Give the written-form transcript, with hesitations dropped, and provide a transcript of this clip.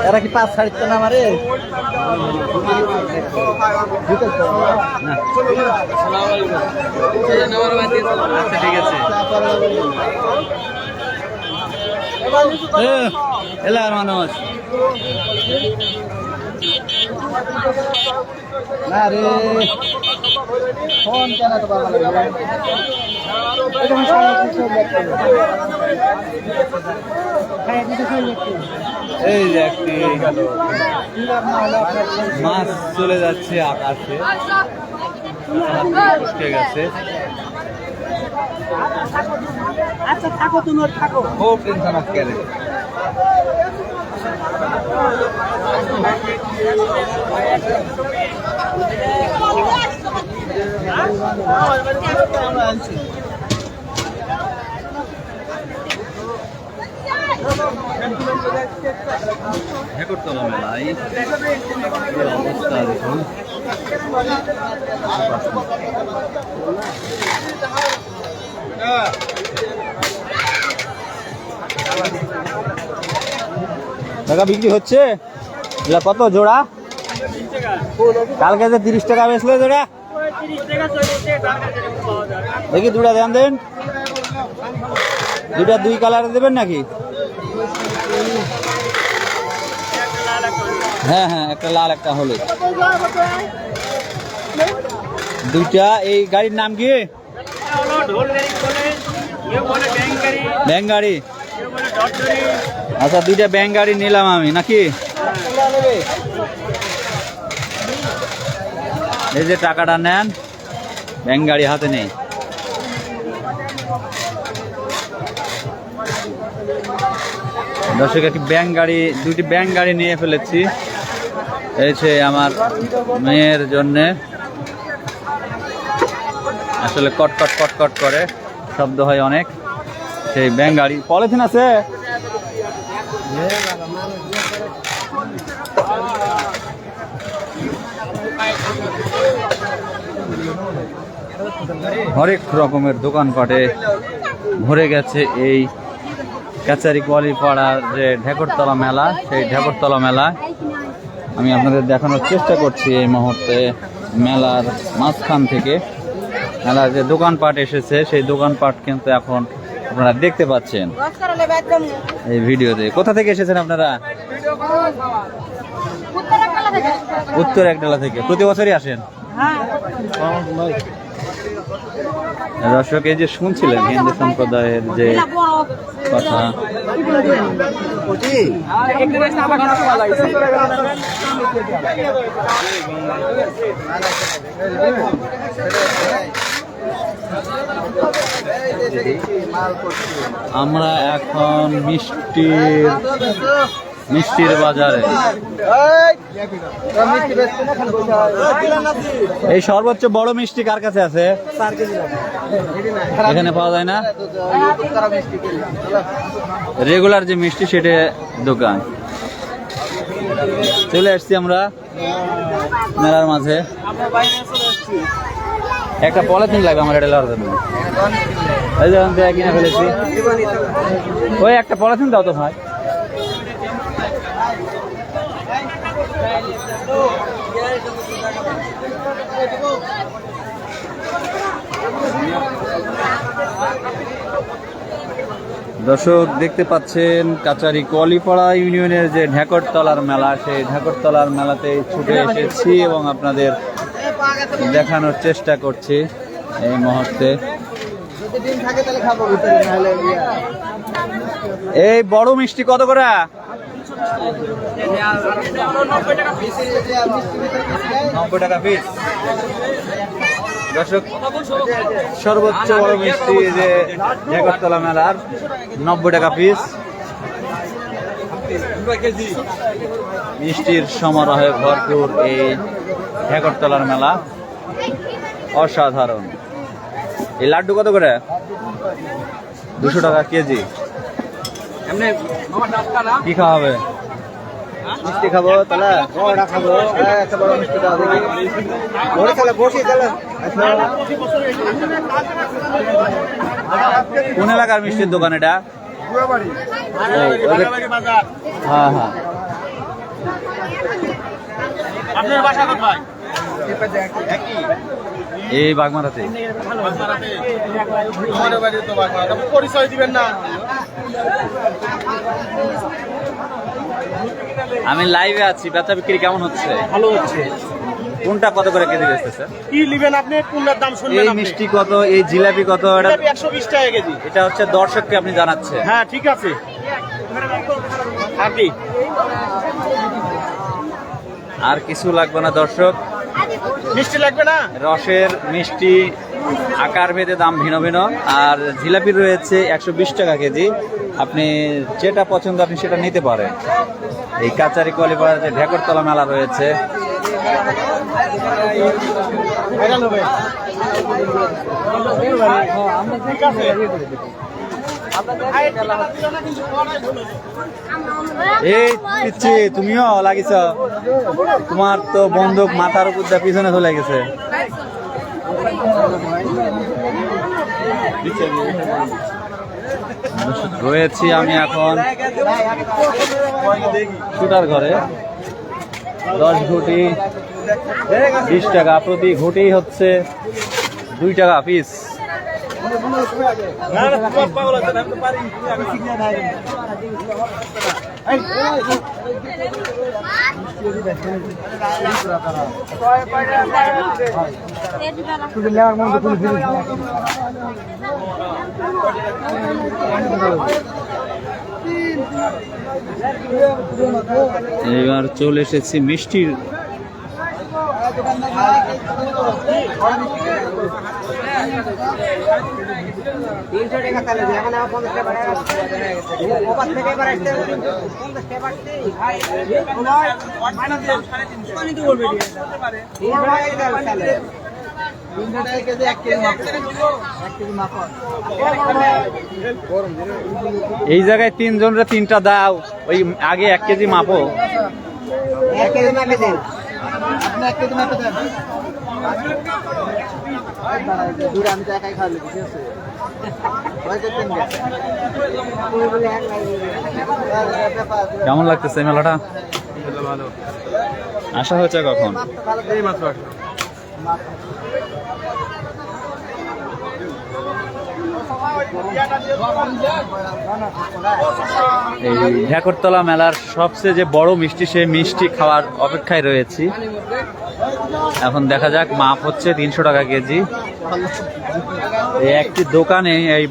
এরা কি 5 ছাড়িত না আমারে ঠিক আছে এলার মানুষ না রে ফোন কেন তো বাবা এই যে একটি মাছ চলে যাচ্ছে আকাশে ঠিক আছে আচ্ছা থাকো তুমি থাকো খুব টেনশন আজকে ঠাকুরতলা মেলায় অবস্থা দেখুন টাকা বিক্রি হচ্ছে কত জোড়া কালকে 30 টাকা বেচলো জোড়া দেখি দুটা দেন দেন দুটা 2 কালার দেবেন নাকি হ্যাঁ হ্যাঁ একটা লাল একটা হলুদ দুইটা এই গাড়ির নাম কি ব্যাং গাড়ি আচ্ছা দুইটা ব্যাং গাড়ি নিলাম আমি নাকি এই যে টাকাটা নেন ব্যাং গাড়ি হাতে নেই দর্শক একটি দুইটি ব্যাং গাড়ি নিয়ে ফেলেছি এই যে আমার মেয়ের জন্যে আসলে কটকট কটকট করে শব্দ হয় অনেক সেই ব্যাং গাড়ি পলিথিন আছে হরেক রকমের দোকানপাটে ভরে গেছে এই কাচারি কোয়ালিপাড়ার যে ঢেকরতলা মেলা সেই ঢেকরতলা মেলা আমি আপনাদের দেখানোর চেষ্টা করছি এই মুহূর্তে মেলার মাঝখান থেকে মেলার যে দোকানপাট এসেছে সেই দোকানপাট কিন্তু এখন আপনারা দেখতে পাচ্ছেন এই ভিডিওতে। কোথা থেকে এসেছেন আপনারা? উত্তর একডালা থেকে। প্রতি বছরই আসেন? দর্শক এই যে শুনছিলেন হিন্দু সম্প্রদায়ের যে কথা আমরা এখন মিষ্টির বাজারে এই সর্বোচ্চ বড় মিষ্টি কার কাছে আছে? এখানে পাওয়া যায় না রেগুলার যে মিষ্টি সেটা দোকান। চলে আসছি আমরা মেলার মাঝে। একটা পলিথিন লাগবে আমার এটা লওয়ার জন্য। এই যখন কিনে ফেলেছি ওই একটা পলিথিন দাও তো ভাই। দর্শক দেখতে পাচ্ছেন কাচারি কোয়ালিপাড়া ইউনিয়নের যে ঢেকরতলার মেলা, সেই ঢেকরতলার মেলাতে ছুটে এসেছি এবং আপনাদের দেখানোর চেষ্টা করছি এই মুহূর্তে। এই বড় মিষ্টি কত করে? 90 টাকা পিস। দর্শক সর্বোচ্চ বড় মিষ্টি যে ঢেকরতলা মেলার 90 টাকা পিস। মিষ্টির সমারোহে ভরপুর এই ঢেকরতলার মেলা, অসাধারণ। এই লাড্ডু কত করে? 200 টাকা কেজি। কি খাওয়া হবে? মিষ্টি খাবো তাহলে বড়া খাবো একটা বড় মিষ্টি দাও দেখি বড় খেলে বসি তাহলে কোন এলাকার মিষ্টির দোকান এটা? হ্যাঁ হ্যাঁ। আপনার বাসা কোথায়? এই বাগমারাতে। আমাদের বাড়ি তো বাগমারা। পরিচয় দিবেন না? আমি লাইভে আছি। বেচা বিক্রি কেমন হচ্ছে? ভালো হচ্ছে। কোনটা কত করে কেজি বেচতেছে? কি নেবেন আপনি? কোনটার দাম শুনবেন এই আপনি? মিষ্টি কত, এই জিলাপি কত? এটা 120 টাকা কেজি। এটা হচ্ছে দর্শককে আপনি জানাচ্ছেন। হ্যাঁ ঠিক আছে। আর কি? আর কিছু লাগবে না দর্শক। মিষ্টি লাগবে না? রসের মিষ্টি আকার ভেদে দাম ভিন্ন ভিন্ন। আর জিলাপি রয়েছে 120 টাকা কেজি। আপনি যেটা পছন্দ আপনি সেটা নিতে পারেন। এই কাচারি কলিপাড়া যে ঢেকরতলা মেলা রয়েছে, ঠিক আছে। এই পিচ্ছি তুমিও লাগিস, তোমার তো বন্দুক মাথার উপর দিয়ে পিছনে চলে গেছে। রয়েছি আমি এখন শুটার ঘরে। 10 ঘুটি 20 টাকা প্রতি ঘুটি, হচ্ছে 2 টাকা পিস। না না তোমার পাগল আছে আমি তো পারি। এবার চলে এসেছি মিষ্টির। এই জায়গায় 3 জনের 3টা দাও, ওই আগে 1 কেজি মাপো। কেমন লাগতেছে মেলাটা? ভালো। আসা হয়েছে কখন? এই মাত্র এই ঢেকরতলা মেলার সবচেয়ে যে বড় মিষ্টি, সেই মিষ্টি খাওয়ার অপেক্ষায় রয়েছি। এখন দেখা যাক। মাপ হচ্ছে 300 টাকা কেজি। এই একটি দোকানে এই